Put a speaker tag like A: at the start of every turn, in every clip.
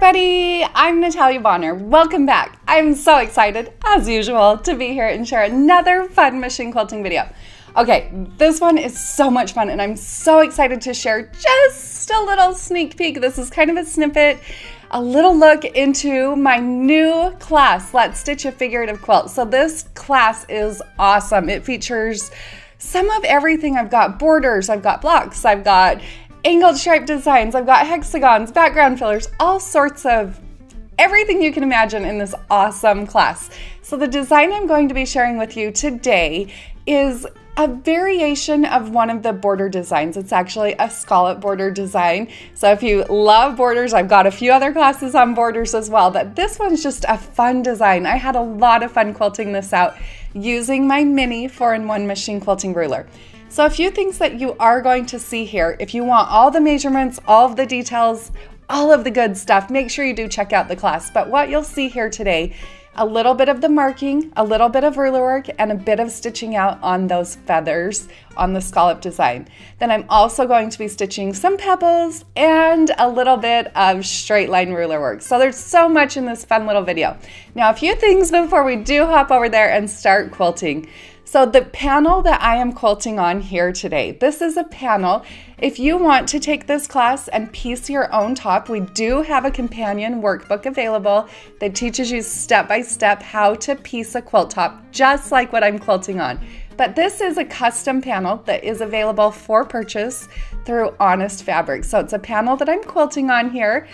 A: everybody, I'm Natalia Bonner. Welcome back. I'm so excited, as usual, to be here and share another fun machine quilting video. Okay, this one is so much fun and I'm so excited to share just a little sneak peek. This is kind of a snippet, a little look into my new class, Let's Stitch a Figurative Quilt. So this class is awesome. It features some of everything. I've got borders, I've got blocks, I've got angled stripe designs, I've got hexagons, background fillers, all sorts of everything you can imagine in this awesome class. So the design I'm going to be sharing with you today is a variation of one of the border designs. It's actually a scallop border design. So if you love borders, I've got a few other classes on borders as well, but this one's just a fun design. I had a lot of fun quilting this out using my mini 4-in-1 machine quilting ruler. So a few things that you are going to see here. If you want all the measurements, all of the details, all of the good stuff, make sure you do check out the class. But what you'll see here today, a little bit of the marking, a little bit of ruler work, and a bit of stitching out on those feathers on the scallop design. Then I'm also going to be stitching some pebbles and a little bit of straight line ruler work. So there's so much in this fun little video. Now a few things before we do hop over there and start quilting. So the panel that I am quilting on here today, this is a panel. If you want to take this class and piece your own top, we do have a companion workbook available that teaches you step by step how to piece a quilt top, just like what I'm quilting on. But this is a custom panel that is available for purchase through Honest Fabrics. So it's a panel that I'm quilting on here.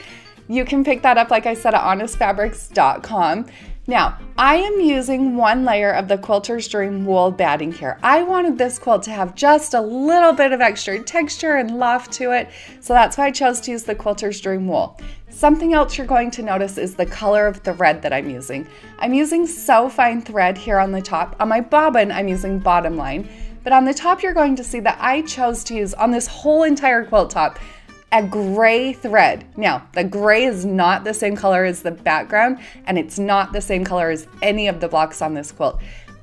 A: You can pick that up, like I said, at honestfabrics.com. Now, I am using one layer of the Quilter's Dream wool batting here. I wanted this quilt to have just a little bit of extra texture and loft to it, so that's why I chose to use the Quilter's Dream wool. Something else you're going to notice is the color of thread that I'm using. I'm using so fine thread here on the top. On my bobbin, I'm using bottom line, but on the top you're going to see that I chose to use, on this whole entire quilt top, a gray thread. Now, the gray is not the same color as the background, and it's not the same color as any of the blocks on this quilt.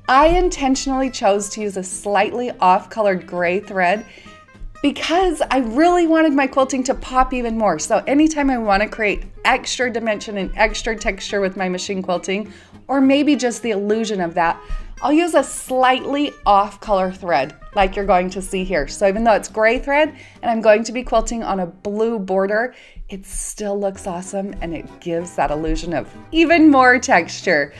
A: I intentionally chose to use a slightly off-colored gray thread because I really wanted my quilting to pop even more. So anytime I want to create extra dimension and extra texture with my machine quilting, or maybe just the illusion of that, I'll use a slightly off-color thread like you're going to see here. So even though it's gray thread and I'm going to be quilting on a blue border, it still looks awesome and it gives that illusion of even more texture.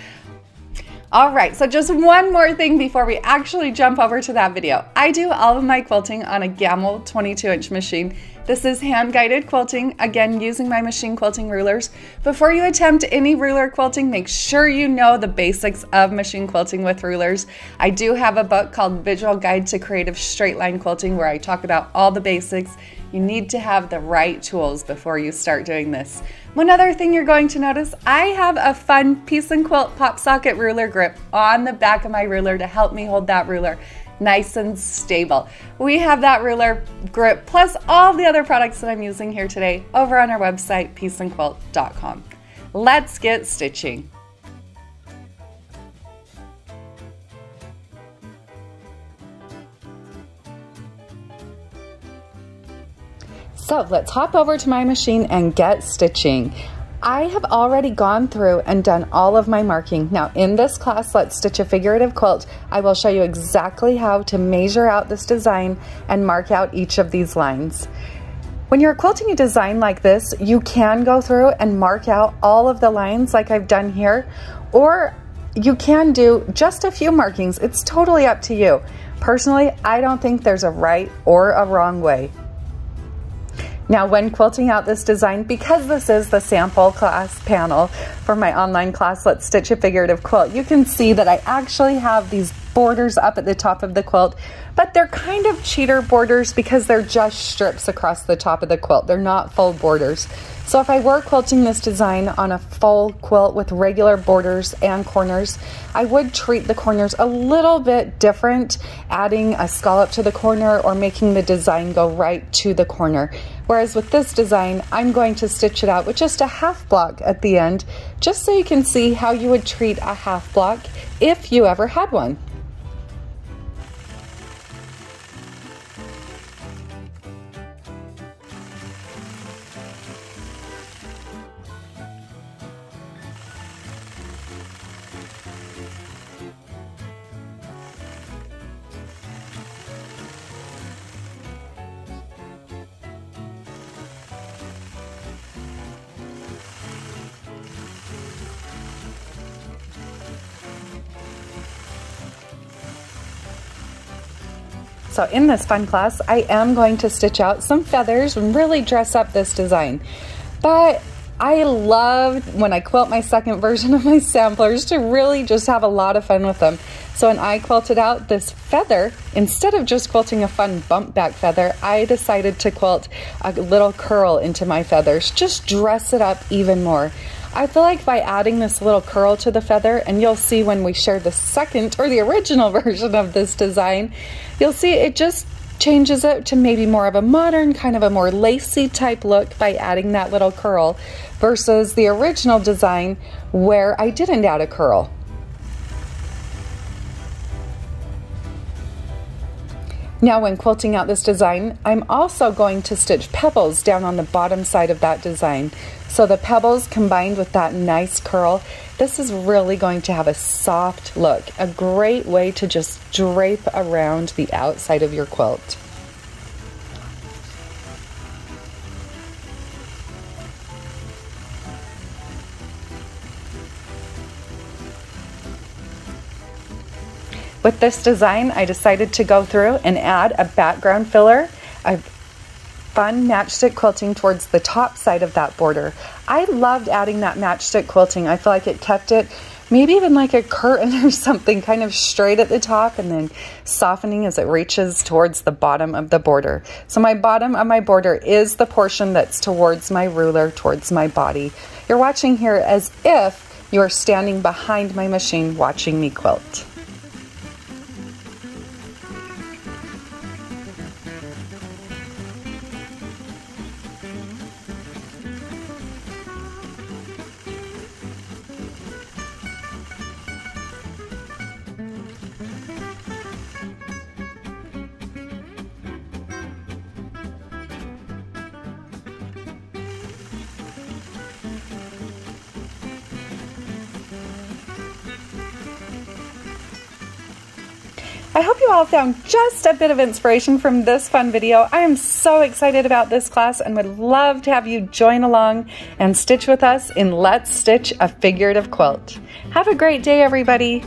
A: All right, so just one more thing before we actually jump over to that video. I do all of my quilting on a Gamble 22-inch machine. This is hand-guided quilting, again, using my machine quilting rulers. Before you attempt any ruler quilting, make sure you know the basics of machine quilting with rulers. I do have a book called Visual Guide to Creative Straight Line Quilting where I talk about all the basics. You need to have the right tools before you start doing this. One other thing you're going to notice, I have a fun Piece and Quilt pop socket ruler grip on the back of my ruler to help me hold that ruler nice and stable. We have that ruler grip plus all the other products that I'm using here today over on our website, pieceandquilt.com. Let's get stitching. So let's hop over to my machine and get stitching. I have already gone through and done all of my marking. Now in this class, Let's Stitch a Figurative Quilt, I will show you exactly how to measure out this design and mark out each of these lines. When you're quilting a design like this, you can go through and mark out all of the lines like I've done here, or you can do just a few markings. It's totally up to you. Personally, I don't think there's a right or a wrong way. Now when quilting out this design, because this is the sample class panel for my online class, Let's Stitch a Figurative Quilt, you can see that I actually have these borders up at the top of the quilt, but they're kind of cheater borders because they're just strips across the top of the quilt. They're not full borders. So if I were quilting this design on a full quilt with regular borders and corners, I would treat the corners a little bit different, adding a scallop to the corner or making the design go right to the corner. Whereas with this design, I'm going to stitch it out with just a half block at the end, just so you can see how you would treat a half block if you ever had one. So in this fun class, I am going to stitch out some feathers and really dress up this design. But I love when I quilt my second version of my samplers to really just have a lot of fun with them. So when I quilted out this feather, instead of just quilting a fun bump back feather, I decided to quilt a little curl into my feathers, just dress it up even more. I feel like by adding this little curl to the feather, and you'll see when we share the second or the original version of this design, you'll see it just changes it to maybe more of a modern, kind of a more lacy type look by adding that little curl versus the original design where I didn't add a curl. Now when quilting out this design, I'm also going to stitch pebbles down on the bottom side of that design. So the pebbles combined with that nice curl, this is really going to have a soft look, a great way to just drape around the outside of your quilt. With this design, I decided to go through and add a background filler, a fun matchstick quilting towards the top side of that border. I loved adding that matchstick quilting. I feel like it kept it maybe even like a curtain or something, kind of straight at the top and then softening as it reaches towards the bottom of the border. So my bottom of my border is the portion that's towards my ruler, towards my body. You're watching here as if you're standing behind my machine watching me quilt. I hope you all found just a bit of inspiration from this fun video. I am so excited about this class and would love to have you join along and stitch with us in Let's Stitch a Figurative Quilt. Have a great day, everybody.